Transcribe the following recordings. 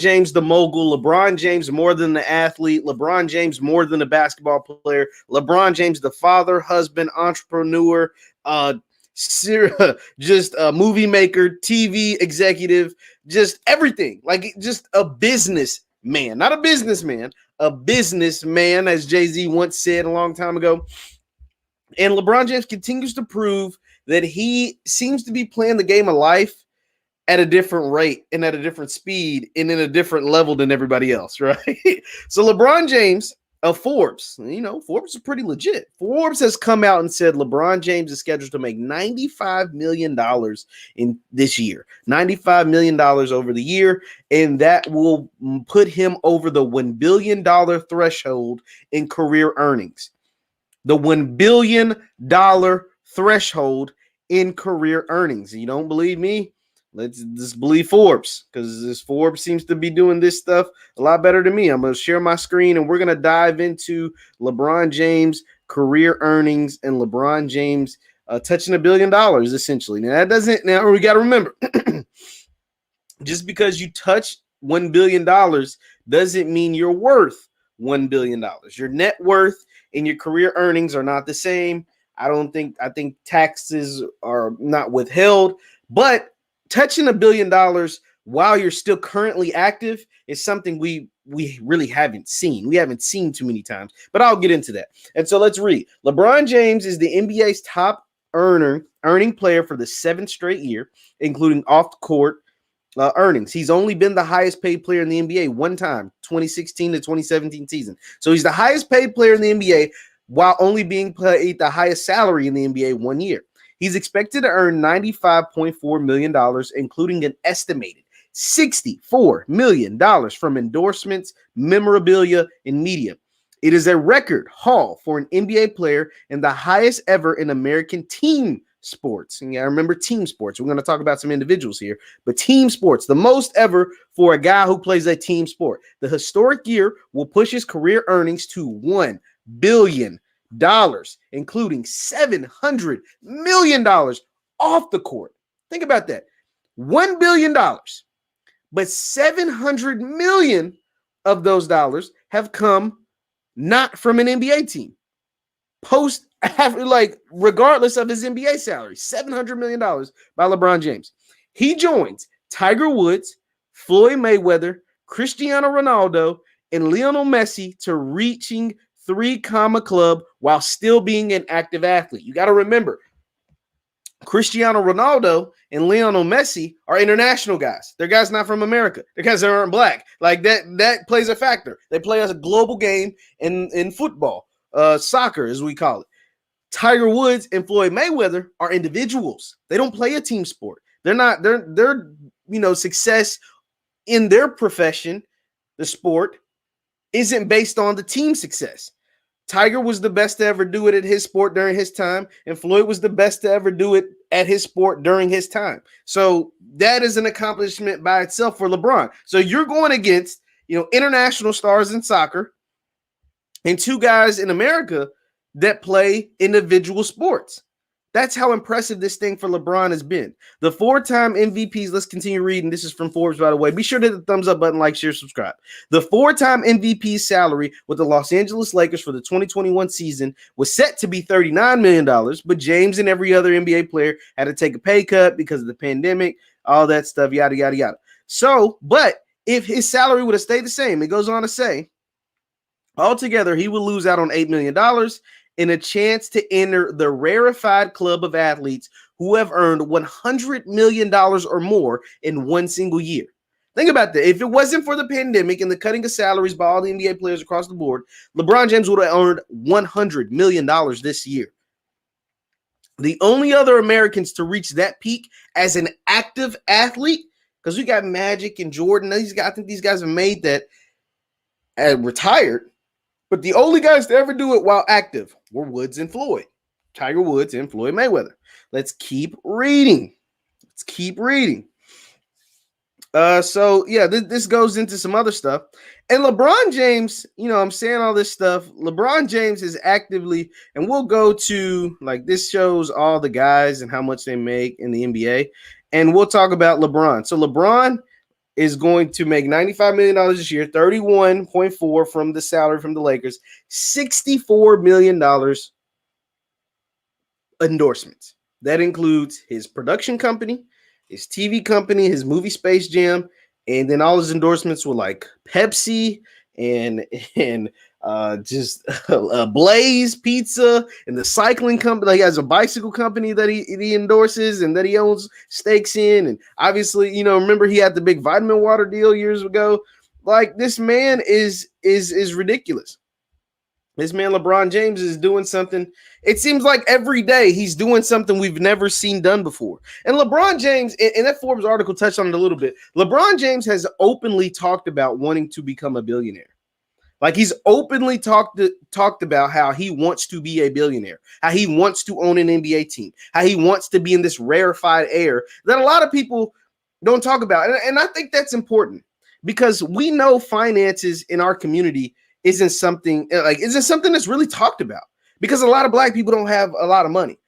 James the mogul, LeBron James more than the athlete, LeBron James more than a basketball player, LeBron James the father, husband, entrepreneur, just a movie maker, TV executive, just everything. Like just a business man, not a businessman, a businessman, as Jay-Z once said a long time ago. And LeBron James continues to prove that he seems to be playing the game of life at a different rate and at a different speed and in a different level than everybody else, right? So LeBron James of Forbes, Forbes is pretty legit. Forbes has come out and said LeBron James is scheduled to make $95 million in this year, $95 million over the year, and that will put him over the $1 billion threshold in career earnings. The $1 billion threshold in career earnings. You don't believe me? Let's just believe Forbes, because this Forbes seems to be doing this stuff a lot better than me. I'm going to share my screen, and we're going to dive into LeBron James' career earnings and LeBron James touching $1 billion, essentially. Now, we got to remember, just because you touch $1 billion doesn't mean you're worth $1 billion. Your net worth and your career earnings are not the same. I think taxes are not withheld, but touching $1 billion while you're still currently active is something we really haven't seen. We haven't seen too many times, but I'll get into that. And so let's read. LeBron James is the NBA's top earning player for the 7th straight year, including off-court earnings. He's only been the highest paid player in the NBA one time, 2016 to 2017 season. So he's the highest paid player in the NBA while only being paid the highest salary in the NBA 1 year. He's expected to earn $95.4 million, including an estimated $64 million from endorsements, memorabilia, and media. It is a record haul for an NBA player and the highest ever in American team sports. And yeah, I remember team sports. We're going to talk about some individuals here, but team sports, the most ever for a guy who plays a team sport. The historic year will push his career earnings to $1 billion. Including $700 million off the court. Think about that. $1 billion, but $700 million of those dollars have come not from an NBA team. Regardless of his NBA salary, $700 million by LeBron James. He joins Tiger Woods, Floyd Mayweather, Cristiano Ronaldo, and Lionel Messi to reaching 3-comma club while still being an active athlete. You got to remember, Cristiano Ronaldo and Lionel Messi are international guys. They're guys not from America. They're guys that aren't black. Like that plays a factor. They play as a global game in football, soccer as we call it. Tiger Woods and Floyd Mayweather are individuals. They don't play a team sport. Their success in their profession, the sport, isn't based on the team success. Tiger was the best to ever do it at his sport during his time, and Floyd was the best to ever do it at his sport during his time. So that is an accomplishment by itself for LeBron. So you're going against, international stars in soccer and 2 guys in America that play individual sports. That's how impressive this thing for LeBron has been. The 4-time MVPs, let's continue reading. This is from Forbes, by the way. Be sure to hit the thumbs up button, like, share, subscribe. The 4-time MVP salary with the Los Angeles Lakers for the 2021 season was set to be $39 million, but James and every other NBA player had to take a pay cut because of the pandemic, all that stuff, yada, yada, yada. So, but if his salary would have stayed the same, it goes on to say, altogether, he would lose out on $8 million and a chance to enter the rarefied club of athletes who have earned $100 million or more in one single year. Think about that. If it wasn't for the pandemic and the cutting of salaries by all the NBA players across the board, LeBron James would have earned $100 million this year. The only other Americans to reach that peak as an active athlete, because we got Magic and Jordan, I think these guys have made that retired. But the only guys to ever do it while active were Woods and Floyd. Tiger Woods and Floyd Mayweather. Let's keep reading. This goes into some other stuff. And LeBron James, I'm saying all this stuff. LeBron James is actively, and we'll go to, this shows all the guys and how much they make in the NBA. And we'll talk about LeBron. So LeBron is going to make $95 million this year, 31.4 from the salary from the Lakers, $64 million endorsements. That includes his production company, his TV company, his movie Space Jam, and then all his endorsements were like Pepsi and just Blaze Pizza and the cycling company. He has a bicycle company that he endorses and that he owns stakes in. And obviously, remember he had the big vitamin water deal years ago. Like, this man is ridiculous. This man, LeBron James, is doing something. It seems like every day he's doing something we've never seen done before. And LeBron James, and that Forbes article touched on it a little bit, LeBron James has openly talked about wanting to become a billionaire. Like, he's openly talked about how he wants to be a billionaire, how he wants to own an NBA team, how he wants to be in this rarefied air that a lot of people don't talk about. And I think that's important because we know finances in our community isn't something that's really talked about because a lot of Black people don't have a lot of money.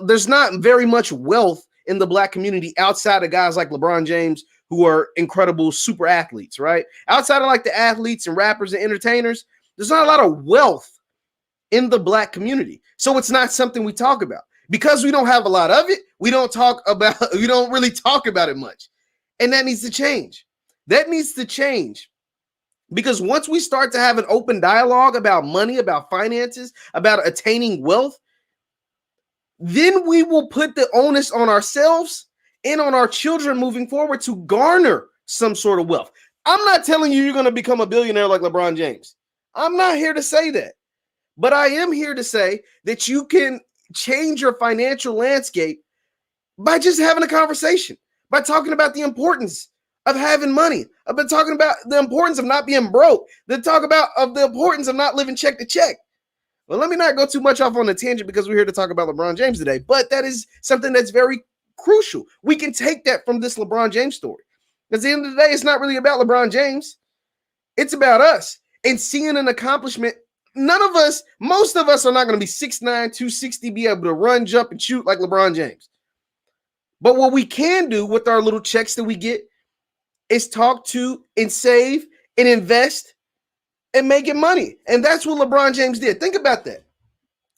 There's not very much wealth in the Black community outside of guys like LeBron James, who are incredible super athletes, right? Outside of like the athletes and rappers and entertainers, there's not a lot of wealth in the Black community. So it's not something we talk about. Because we don't have a lot of it, we don't really talk about it much. And that needs to change. That needs to change. Because once we start to have an open dialogue about money, about finances, about attaining wealth, then we will put the onus on ourselves and on our children moving forward to garner some sort of wealth. I'm not telling you you're going to become a billionaire like LeBron James. I'm not here to say that. But I am here to say that you can change your financial landscape by just having a conversation, by talking about the importance of having money. I've been talking about the importance of not being broke. Then talk about the importance of not living check to check. Well, let me not go too much off on a tangent because we're here to talk about LeBron James today, but that is something that's very crucial. We can take that from this LeBron James story. Because at the end of the day, it's not really about LeBron James. It's about us and seeing an accomplishment. Most of us are not going to be 6'9", 260, be able to run, jump, and shoot like LeBron James. But what we can do with our little checks that we get is talk to and save and invest and making money. And that's what LeBron James did. Think about that.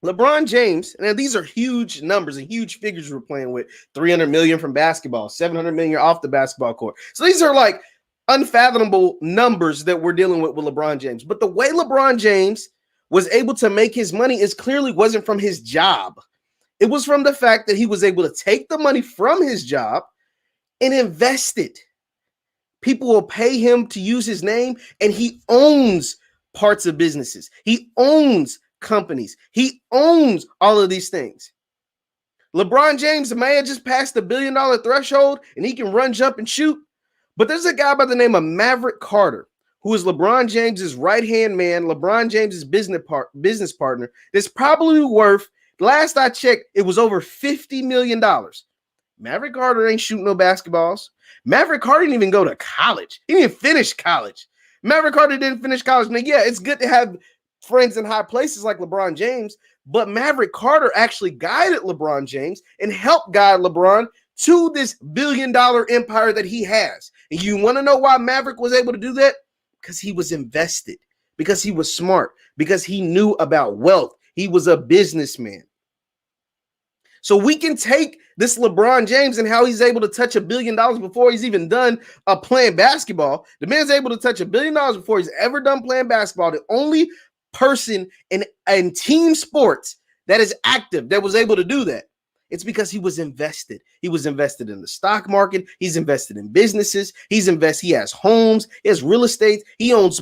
LeBron James, and these are huge numbers and huge figures we're playing with. 300 million from basketball, 700 million off the basketball court. So these are like unfathomable numbers that we're dealing with LeBron James. But the way LeBron James was able to make his money is clearly wasn't from his job. It was from the fact that he was able to take the money from his job and invest it. People will pay him to use his name, and he owns parts of businesses. He owns companies. He owns all of these things. LeBron James may have just passed the $1 billion threshold and he can run, jump, and shoot. But there's a guy by the name of Maverick Carter, who is LeBron James's right-hand man, LeBron James's business partner, that's probably worth, last I checked, it was over $50 million. Maverick Carter ain't shooting no basketballs. Maverick Carter didn't even go to college. He didn't finish college. Maverick Carter didn't finish college. Now, yeah, it's good to have friends in high places like LeBron James, but Maverick Carter actually guided LeBron James and helped guide LeBron to this $1 billion empire that he has. And you want to know why Maverick was able to do that? Because he was invested, because he was smart, because he knew about wealth. He was a businessman. So we can take this LeBron James and how he's able to touch $1 billion before he's even done playing basketball. The man's able to touch $1 billion before he's ever done playing basketball. The only person in team sports that is active that was able to do that. It's because he was invested. He was invested in the stock market. He's invested in businesses. He has homes. He has real estate. He owns.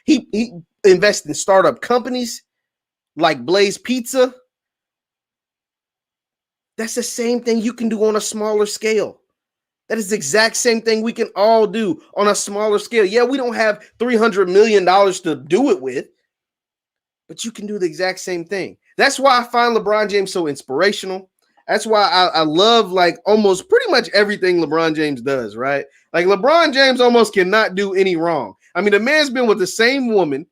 He invests in startup companies like Blaze Pizza. That's the same thing you can do on a smaller scale. That is the exact same thing we can all do on a smaller scale. Yeah, we don't have $300 million to do it with, but you can do the exact same thing. That's why I find LeBron James so inspirational. That's why I love like almost pretty much everything LeBron James does, right? Like LeBron James almost cannot do any wrong. I mean, the man's been with the same woman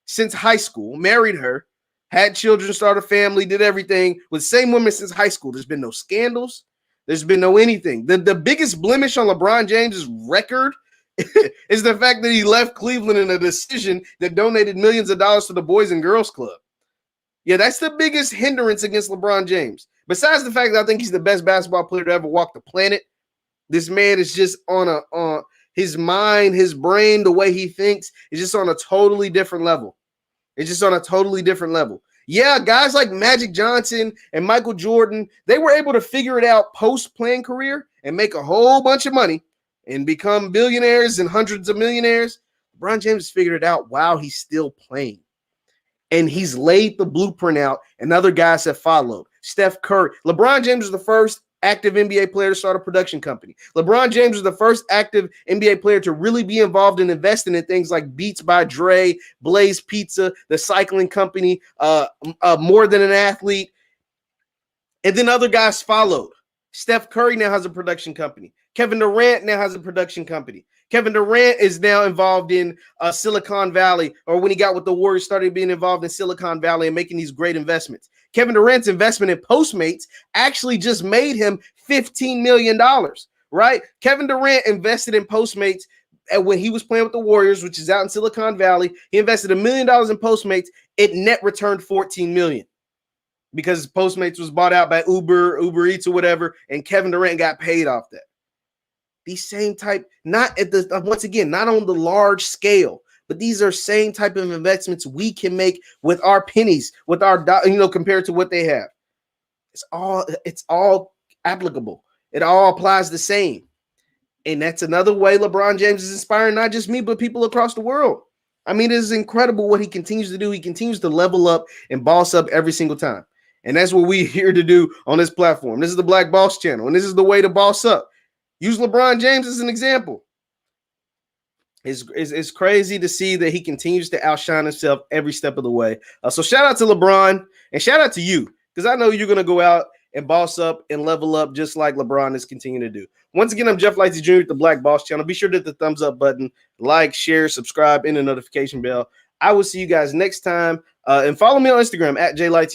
since high school, married her, had children, started a family, did everything with the same woman since high school. There's been no scandals. There's been no anything. The biggest blemish on LeBron James's record It's the fact that he left Cleveland in a decision that donated millions of dollars to the Boys and Girls Club. Yeah, that's the biggest hindrance against LeBron James. Besides the fact that I think he's the best basketball player to ever walk the planet, this man is just on his mind, his brain, the way he thinks is just on a totally different level. It's just on a totally different level. Yeah, guys like Magic Johnson and Michael Jordan, they were able to figure it out post-playing career and make a whole bunch of money and become billionaires and hundreds of millionaires. LeBron James figured it out while he's still playing. And he's laid the blueprint out, and other guys have followed. Steph Curry. LeBron James was the first active NBA player to start a production company. LeBron James was the first active NBA player to really be involved in investing in things like Beats by Dre, Blaze Pizza, the cycling company, More Than an Athlete. And then other guys followed. Steph Curry now has a production company. Kevin Durant now has a production company. Kevin Durant is now involved in Silicon Valley, or when he got with the Warriors, started being involved in Silicon Valley and making these great investments. Kevin Durant's investment in Postmates actually just made him $15 million, right? Kevin Durant invested in Postmates when he was playing with the Warriors, which is out in Silicon Valley. He invested $1 million in Postmates. It net returned $14 million because Postmates was bought out by Uber Eats or whatever, and Kevin Durant got paid off that. These same type, not at the once again, not on the large scale, but these are same type of investments we can make with our pennies, with our compared to what they have. It's all applicable. It all applies the same. And that's another way LeBron James is inspiring not just me, but people across the world. I mean, it is incredible what he continues to do. He continues to level up and boss up every single time. And that's what we're here to do on this platform. This is the Black Boss Channel, and this is the way to boss up. Use LeBron James as an example. It's crazy to see that he continues to outshine himself every step of the way. So shout out to LeBron and shout out to you, because I know you're going to go out and boss up and level up just like LeBron is continuing to do. Once again, I'm Jeff Lightsy Jr. with the Black Boss Channel. Be sure to hit the thumbs up button, like, share, subscribe, and the notification bell. I will see you guys next time. And follow me on Instagram at JLightsy7.